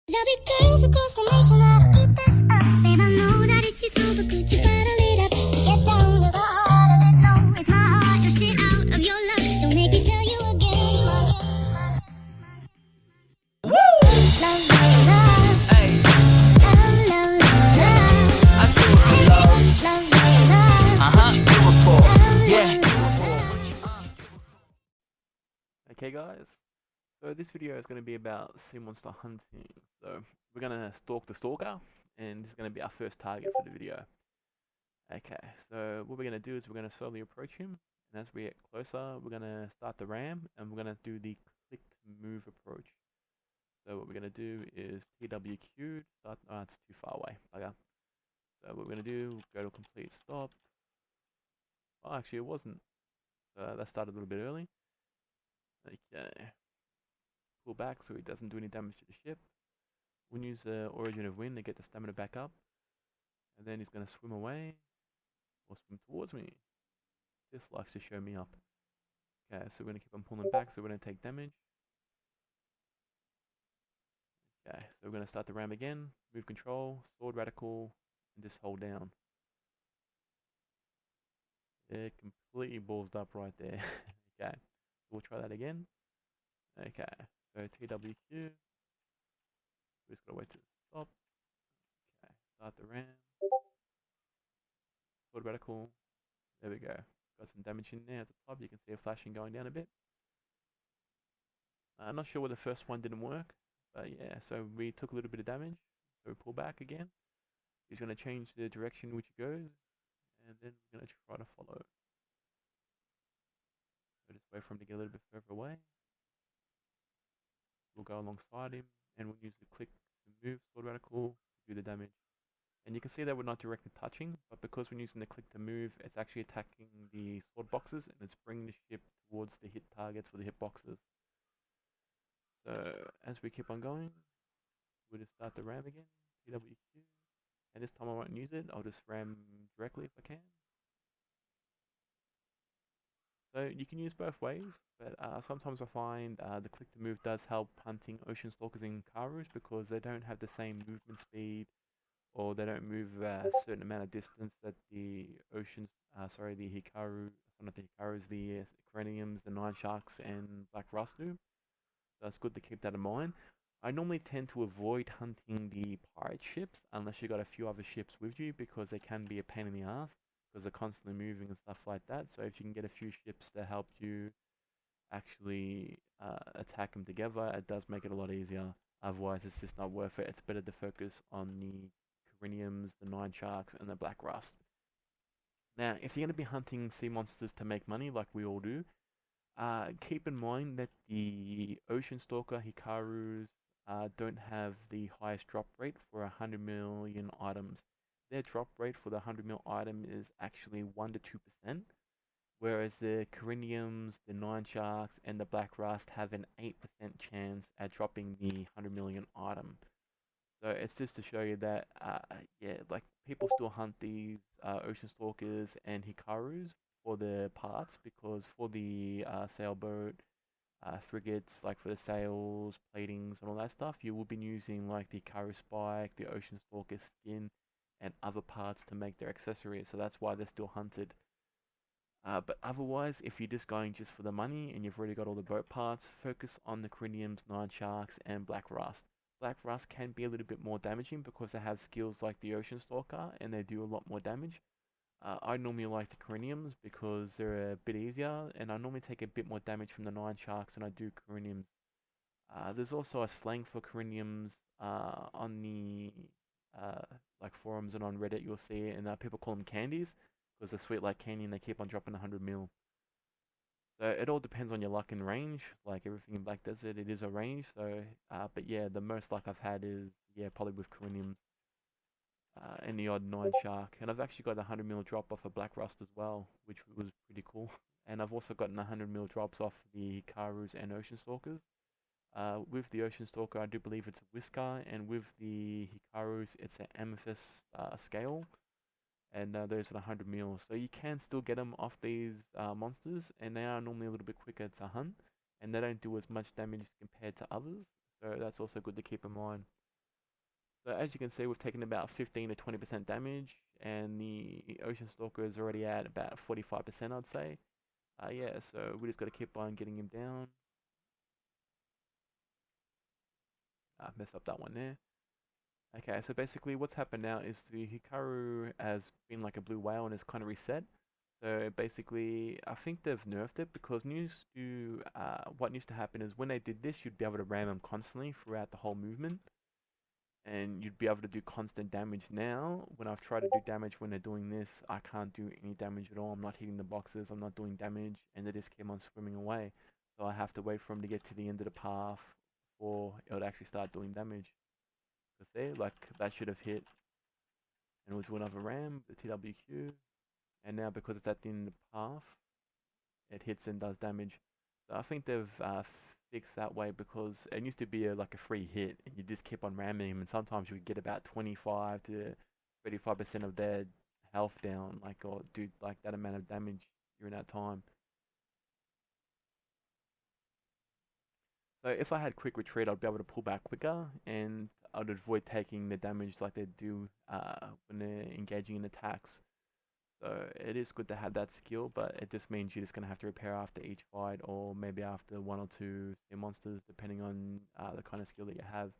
There'll be girls across the nation that'll eat this up. Babe, I know that it's your soul, but could you bottle it up? Get down to the heart of it. No, it's my heart. Your shit out of your luck. Don't make me tell you again. Woo! Love, love, love. Hey. Love, love, love, love. I do it love. Love, love, love. Do it for. Yeah. Okay guys, so this video is going to be about sea monster hunting. So we're going to stalk the stalker, and this is going to be our first target for the video. Okay, so what we're going to do is we're going to slowly approach him, and as we get closer we're going to start the ram, and we're going to do the click to move approach. So what we're going to do is TWQ, start, oh it's too far away, bugger. So what we're going to do, go to complete stop. Oh actually it wasn't, so that started a little bit early. Okay, pull back so he doesn't do any damage to the ship. We'll use the origin of wind to get the stamina back up, and then he's going to swim away or swim towards me. This likes to show me up. Okay, so we're going to keep on pulling back so we don't take damage. Okay, so we're going to start the ram again, move control, sword radical, and just hold down. It completely ballsed up right there. Okay, so we'll try that again. Okay, so TWQ, we just gotta wait to stop. Okay, start the ram. Sword radical. There we go. Got some damage in there at the top. You can see a flashing going down a bit. I'm not sure why the first one didn't work, but yeah, so we took a little bit of damage. So we pull back again. He's going to change the direction which he goes, and then we're going to try to follow. So just wait for him to get a little bit further away. We'll go alongside him, and we'll use the click to move sword radical to do the damage. And you can see that we're not directly touching, but because we're using the click to move, it's actually attacking the sword boxes, and it's bringing the ship towards the hit targets for the hit boxes. So as we keep on going, we'll just start the ram again, TWQ, and this time I won't use it, I'll just ram directly if I can. So you can use both ways, but sometimes I find the click to move does help hunting ocean stalkers in Karus because they don't have the same movement speed, or they don't move a certain amount of distance that the oceans, the Hikaru, not the Hikarus, the Craniums, the Nine Sharks, and Black Rust do. So it's good to keep that in mind. I normally tend to avoid hunting the pirate ships unless you got a few other ships with you, because they can be a pain in the ass because they're constantly moving and stuff like that. So if you can get a few ships to help you actually attack them together, it does make it a lot easier. Otherwise, it's just not worth it. It's better to focus on the Coriniums, the Nine Sharks, and the Black Rust. Now, if you're going to be hunting sea monsters to make money, like we all do, keep in mind that the Ocean Stalker Hikarus don't have the highest drop rate for 100 million items. Their drop rate for the 100 mil item is actually 1 to 2%, whereas the Coriniums, the Nine Sharks, and the Black Rust have an 8% chance at dropping the 100 million item. So it's just to show you that, yeah, like people still hunt these Ocean Stalkers and Hikarus for the parts, because for the sailboat, frigates, like for the sails, platings, and all that stuff, you will be using like the Hikaru spike, the Ocean Stalker skin, and other parts to make their accessories. So that's why they're still hunted. But otherwise, if you're just going just for the money and you've already got all the boat parts, focus on the Coriniums, Nine Sharks, and Black Rust. Black Rust can be a little bit more damaging because they have skills like the Ocean Stalker and they do a lot more damage. I normally like the Coriniums because they're a bit easier, and I normally take a bit more damage from the Nine Sharks than I do Coriniums. There's also a slang for Coriniums on the like forums and on Reddit. You'll see it, and people call them candies because they're sweet like candy and they keep on dropping 100 mil. So it all depends on your luck and range. Like everything in Black Desert, it is a range. So, but yeah, the most luck I've had is probably with Coriniums. And the odd Nine Shark, and I've actually got a 100 mil drop off a Black Rust as well, which was pretty cool. And I've also gotten 100 mil drops off the Hikarus and Ocean Stalkers. With the Ocean Stalker, I do believe it's a Whisker, and with the Hikarus, it's an Amethyst scale, and those are the 100 mil. So you can still get them off these monsters, and they are normally a little bit quicker to hunt, and they don't do as much damage compared to others. So that's also good to keep in mind. So as you can see, we've taken about 15 to 20% damage, and the Ocean Stalker is already at about 45%, I'd say. Yeah, so we just got to keep on getting him down. Mess up that one there. Okay, so basically what's happened now is the Hikaru has been like a blue whale and is kind of reset. So basically, I think they've nerfed it because what used to happen is when they did this, you'd be able to ram them constantly throughout the whole movement, and you'd be able to do constant damage. Now, when I've tried to do damage when they're doing this, I can't do any damage at all. I'm not hitting the boxes, I'm not doing damage, and they just keep on swimming away. So I have to wait for them to get to the end of the path before it would actually start doing damage. Because there, like, that should have hit, and it was another ram, the TWQ, and now because it's at the end of the path, it hits and does damage. So I think they've fixed that way because it used to be like a free hit, and you just keep on ramming them, and sometimes you would get about 25 to 35% of their health down, like, or do like that amount of damage during that time. So if I had quick retreat, I'd be able to pull back quicker, and I'd avoid taking the damage like they do when they're engaging in attacks. So it is good to have that skill, but it just means you're just going to have to repair after each fight, or maybe after one or two sea monsters, depending on the kind of skill that you have.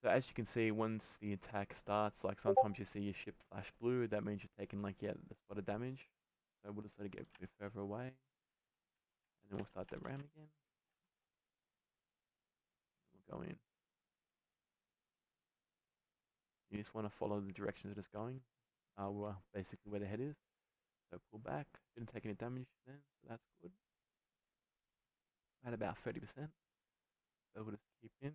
So as you can see, once the attack starts, like sometimes you see your ship flash blue, that means you're taking like, yeah, the spot of damage. So we'll just sort of get a bit further away, and then we'll start the ram again. We'll go in. You just want to follow the directions that it's going, well, basically where the head is. So pull back, didn't take any damage then, so that's good. At about 30%, so we'll just keep in.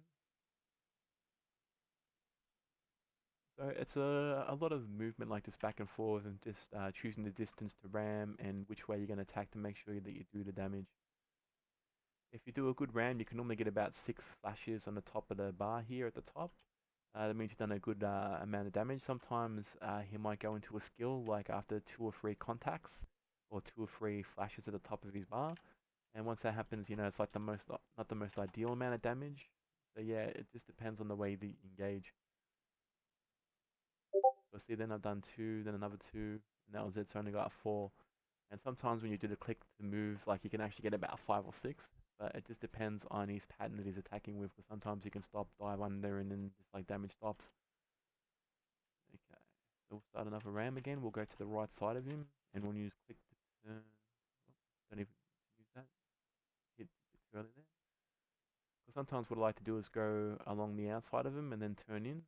So it's a lot of movement like this back and forth, and just choosing the distance to ram and which way you're going to attack to make sure that you do the damage. If you do a good ram, you can normally get about 6 flashes on the top of the bar here at the top. That means you've done a good amount of damage. Sometimes he might go into a skill like after 2 or 3 contacts, or 2 or 3 flashes at the top of his bar. And once that happens, you know, it's like not the most ideal amount of damage. So yeah, it just depends on the way that you engage. So see, then I've done 2, then another 2, and that was it. So I only got 4. And sometimes when you do the click to move, like you can actually get about 5 or 6. But it just depends on his pattern that he's attacking with. Because sometimes you can stop, dive under, and then just like damage stops. Okay, so we'll start another ram again. We'll go to the right side of him, and we'll use click to turn. Don't even use that. Hit a bit too early there. Because sometimes what I like to do is go along the outside of him and then turn in.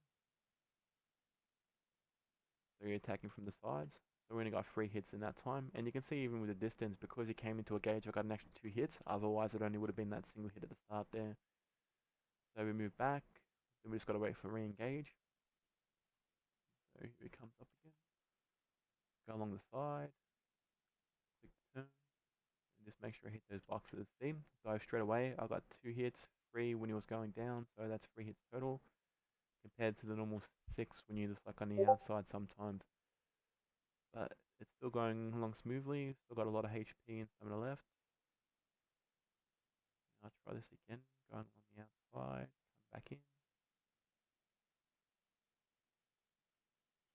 So you're attacking from the sides. So we only got 3 hits in that time. And you can see even with the distance, because he came into a gauge, I got an extra 2 hits. Otherwise, it only would have been that single hit at the start there. So we move back. Then we just got to wait for re-engage. So here he comes up again. Go along the side. Click the turn. And just make sure I hit those boxes. See? So straight away, I got 2 hits, 3 when he was going down. So that's 3 hits total. Compared to the normal 6 when you're just like on the outside sometimes. But it's still going along smoothly, still got a lot of HP and stamina left. I'll try this again, going on the outside, come back in.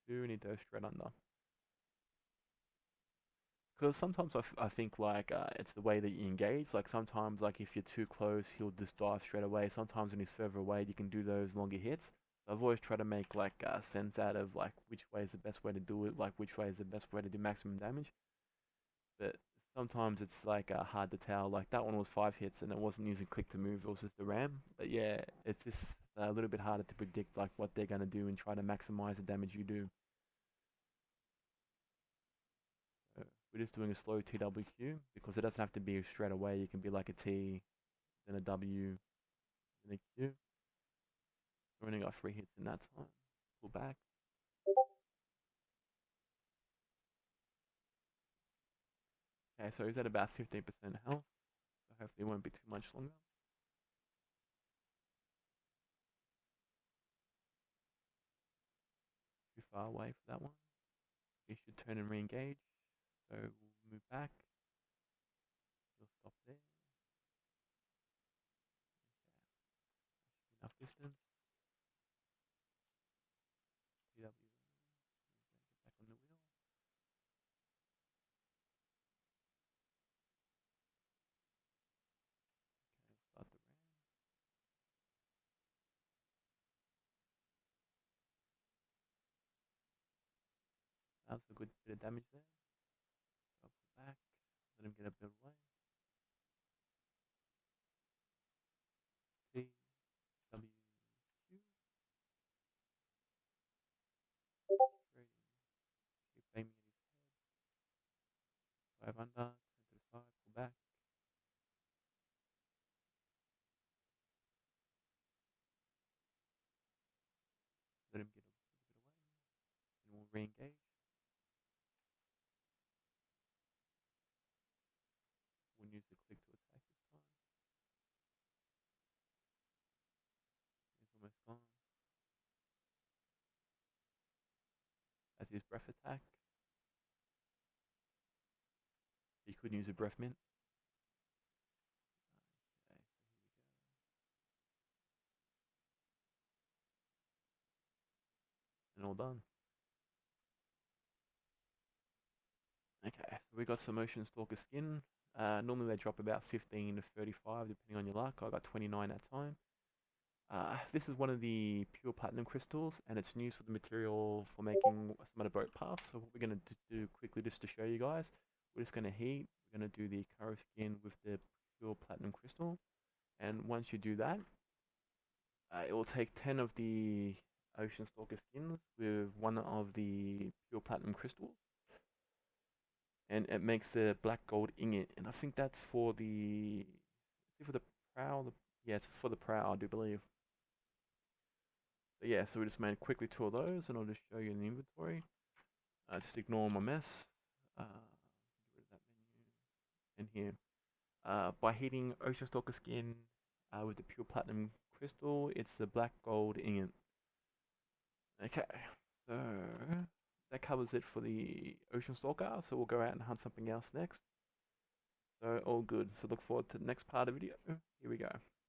2, and he goes straight under. Because sometimes I think like it's the way that you engage. Like sometimes like if you're too close, he'll just dive straight away. Sometimes when he's further away, you can do those longer hits. So I've always tried to make like sense out of like which way is the best way to do it, like which way is the best way to do maximum damage. But sometimes it's like hard to tell. Like that one was 5 hits and it wasn't using click to move, it was just the ram. But yeah, it's just a little bit harder to predict like what they're going to do and try to maximize the damage you do. So we're just doing a slow TWQ because it doesn't have to be straight away. You can be like a T, then a W, then a Q. So we only got 3 hits in that time. Pull back. Okay, so he's at about 15% health. So hopefully it won't be too much longer. Too far away for that one. He should turn and re-engage. So we'll move back. He'll stop there. Okay. That should be enough distance. so a good bit of damage there. So I'll pull back, let him get a bit away. T, W, Q. Trading. Keep aiming at his head. 5 under, turn to the side, pull back. Let him get a little bit away. And we'll re-engage. We'll use the click to attack this time. He's almost gone. As his breath attack. You could use a breath mint. Okay, so here we go. And all done. Okay, so we got some Ocean Stalker skin. Normally they drop about 15 to 35 depending on your luck. I got 29 that time. This is one of the pure platinum crystals, and it's used for the material for making some of the boat paths. So what we're going to do quickly, just to show you guys, we're just going to heat. We're going to do the Caro skin with the pure platinum crystal, and once you do that, it will take 10 of the Ocean Stalker skins with one of the pure platinum crystals, and it makes a black gold ingot. And I think that's for the prow. Yeah, it's for the prow, I do believe. So yeah, so we just made quickly 2 of those, and I'll just show you in the inventory. Just ignore my mess. Get rid of that menu. And here, by heating Ocean Stalker skin with the pure platinum crystal, it's the black gold ingot. Okay, so that covers it for the Ocean Stalker. So we'll go out and hunt something else next. So all good. So look forward to the next part of the video. Here we go.